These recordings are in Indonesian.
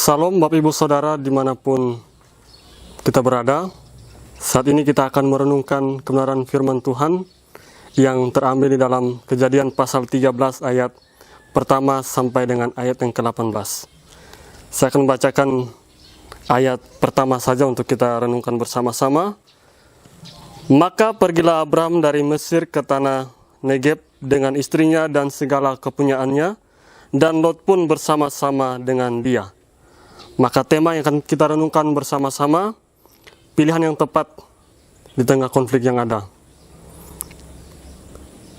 Salam Bapak Ibu Saudara dimanapun kita berada. Saat ini kita akan merenungkan kebenaran firman Tuhan yang terambil di dalam Kejadian pasal 13 ayat pertama sampai dengan ayat yang ke-18. Saya akan membacakan ayat pertama saja untuk kita renungkan bersama-sama. Maka pergilah Abram dari Mesir ke tanah Negeb dengan istrinya dan segala kepunyaannya, dan Lot pun bersama-sama dengan dia. Maka tema yang akan kita renungkan bersama-sama, pilihan yang tepat di tengah konflik yang ada.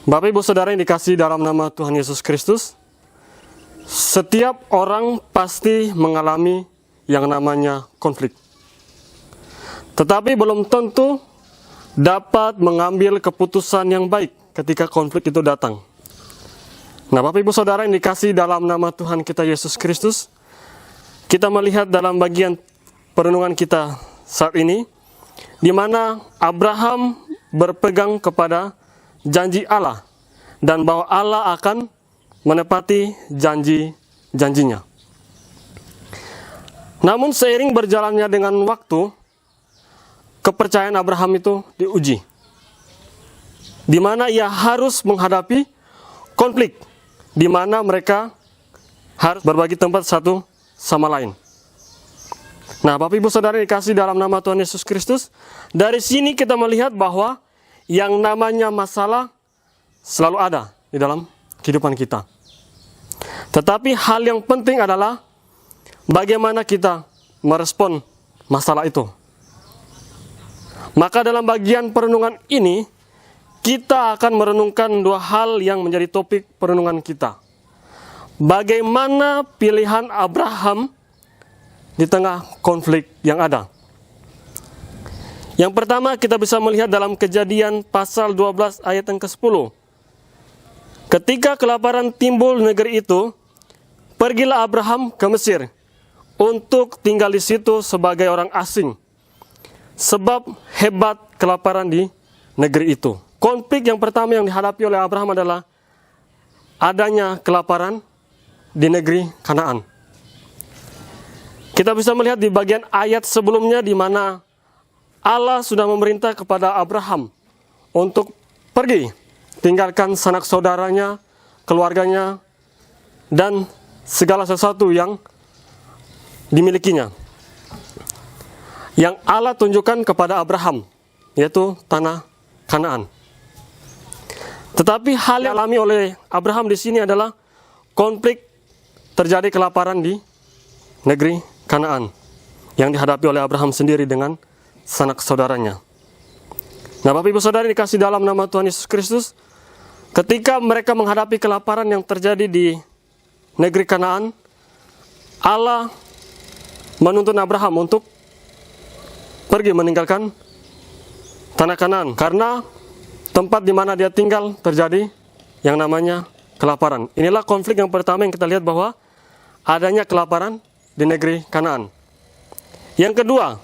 Bapak Ibu Saudara yang dikasihi dalam nama Tuhan Yesus Kristus, setiap orang pasti mengalami yang namanya konflik. Tetapi belum tentu dapat mengambil keputusan yang baik ketika konflik itu datang. Nah, Bapak Ibu Saudara yang dikasihi dalam nama Tuhan kita Yesus Kristus, kita melihat dalam bagian perenungan kita saat ini, di mana Abraham berpegang kepada janji Allah, dan bahwa Allah akan menepati janji-janjinya. Namun seiring berjalannya dengan waktu, kepercayaan Abraham itu diuji, di mana ia harus menghadapi konflik, di mana mereka harus berbagi tempat satu sama lain. Nah, Bapak Ibu Saudara dikasih dalam nama Tuhan Yesus Kristus, dari sini kita melihat bahwa yang namanya masalah selalu ada di dalam kehidupan kita. Tetapi hal yang penting adalah bagaimana kita merespon masalah itu. Maka dalam bagian perenungan ini, kita akan merenungkan dua hal yang menjadi topik perenungan kita. Bagaimana pilihan Abraham di tengah konflik yang ada. Yang pertama kita bisa melihat dalam Kejadian pasal 12 ayat yang ke-10. Ketika kelaparan timbul di negeri itu, pergilah Abraham ke Mesir untuk tinggal di situ sebagai orang asing, sebab hebat kelaparan di negeri itu. Konflik yang pertama yang dihadapi oleh Abraham adalah adanya kelaparan di negeri Kanaan. Kita bisa melihat di bagian ayat sebelumnya di mana Allah sudah memerintah kepada Abraham untuk pergi, tinggalkan sanak saudaranya, keluarganya, dan segala sesuatu yang dimilikinya. Yang Allah tunjukkan kepada Abraham, yaitu tanah Kanaan. Tetapi hal yang dialami oleh Abraham di sini adalah konflik, terjadi kelaparan di negeri Kanaan yang dihadapi oleh Abraham sendiri dengan sanak saudaranya. Nah, Bapak Ibu Saudara dikasih dalam nama Tuhan Yesus Kristus, ketika mereka menghadapi kelaparan yang terjadi di negeri Kanaan, Allah menuntun Abraham untuk pergi meninggalkan tanah Kanaan, karena tempat di mana dia tinggal terjadi yang namanya kelaparan. Inilah konflik yang pertama yang kita lihat, bahwa adanya kelaparan di negeri Kanaan. Yang kedua,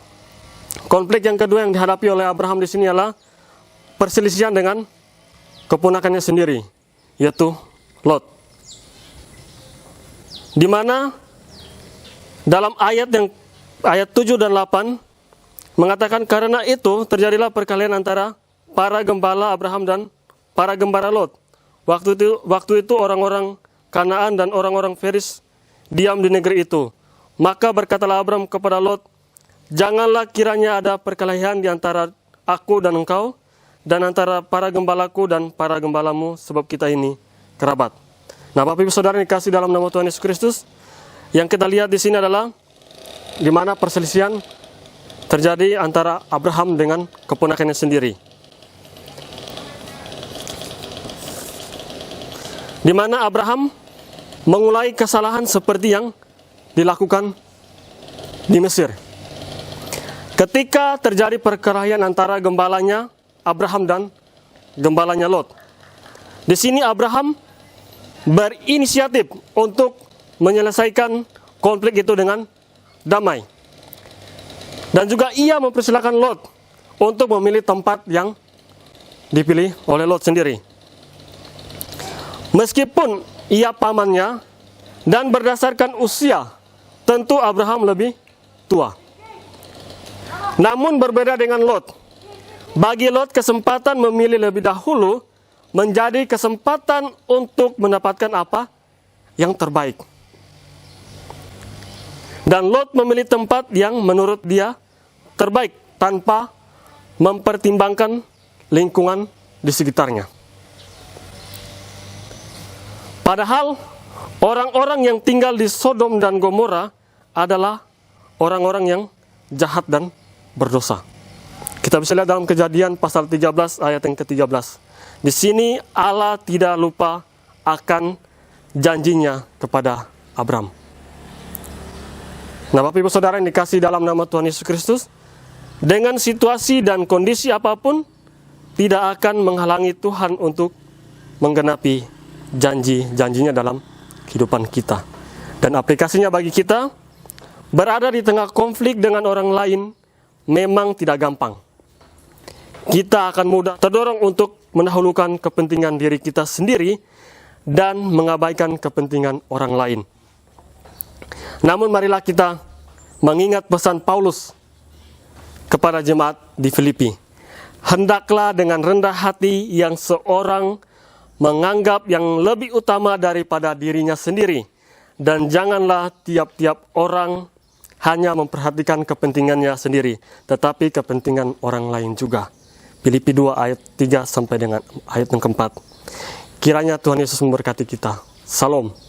konflik yang kedua yang dihadapi oleh Abraham di sini adalah perselisihan dengan keponakannya sendiri, yaitu Lot. Di mana dalam ayat 7 dan 8 mengatakan, karena itu terjadilah perkelahian antara para gembala Abraham dan para gembala Lot. Waktu itu orang-orang Kanaan dan orang-orang Feris diam di negeri itu. Maka berkatalah Abram kepada Lot, janganlah kiranya ada perkelahian di antara aku dan engkau, dan antara para gembalaku dan para gembalamu, sebab kita ini kerabat. Nah, Bapak Ibu Saudara yang dikasih dalam nama Tuhan Yesus Kristus, yang kita lihat di sini adalah di mana perselisihan terjadi antara Abraham dengan keponakannya sendiri. Di mana Abraham mengulangi kesalahan seperti yang dilakukan di Mesir. Ketika terjadi perkelahian antara gembalanya Abraham dan gembalanya Lot. Di sini Abraham berinisiatif untuk menyelesaikan konflik itu dengan damai. Dan juga ia mempersilahkan Lot untuk memilih tempat yang dipilih oleh Lot sendiri. Meskipun ia pamannya dan berdasarkan usia tentu Abraham lebih tua. Namun berbeda dengan Lot. Bagi Lot, kesempatan memilih lebih dahulu menjadi kesempatan untuk mendapatkan apa? Yang terbaik. Dan Lot memilih tempat yang menurut dia terbaik tanpa mempertimbangkan lingkungan di sekitarnya. Padahal orang-orang yang tinggal di Sodom dan Gomora adalah orang-orang yang jahat dan berdosa. Kita bisa lihat dalam Kejadian pasal 13 ayat yang ke-13. Di sini Allah tidak lupa akan janjinya kepada Abram. Nah, Bapak Ibu Saudara yang dikasihi dalam nama Tuhan Yesus Kristus, dengan situasi dan kondisi apapun tidak akan menghalangi Tuhan untuk menggenapi janji-janjinya dalam kehidupan kita. Dan aplikasinya bagi kita, berada di tengah konflik dengan orang lain memang tidak gampang. Kita akan mudah terdorong untuk mendahulukan kepentingan diri kita sendiri dan mengabaikan kepentingan orang lain. Namun marilah kita mengingat pesan Paulus kepada jemaat di Filipi. Hendaklah dengan rendah hati yang seorang menganggap yang lebih utama daripada dirinya sendiri. Dan janganlah tiap-tiap orang hanya memperhatikan kepentingannya sendiri, tetapi kepentingan orang lain juga. Filipi 2 ayat 3 sampai dengan ayat yang keempat. Kiranya Tuhan Yesus memberkati kita. Salam.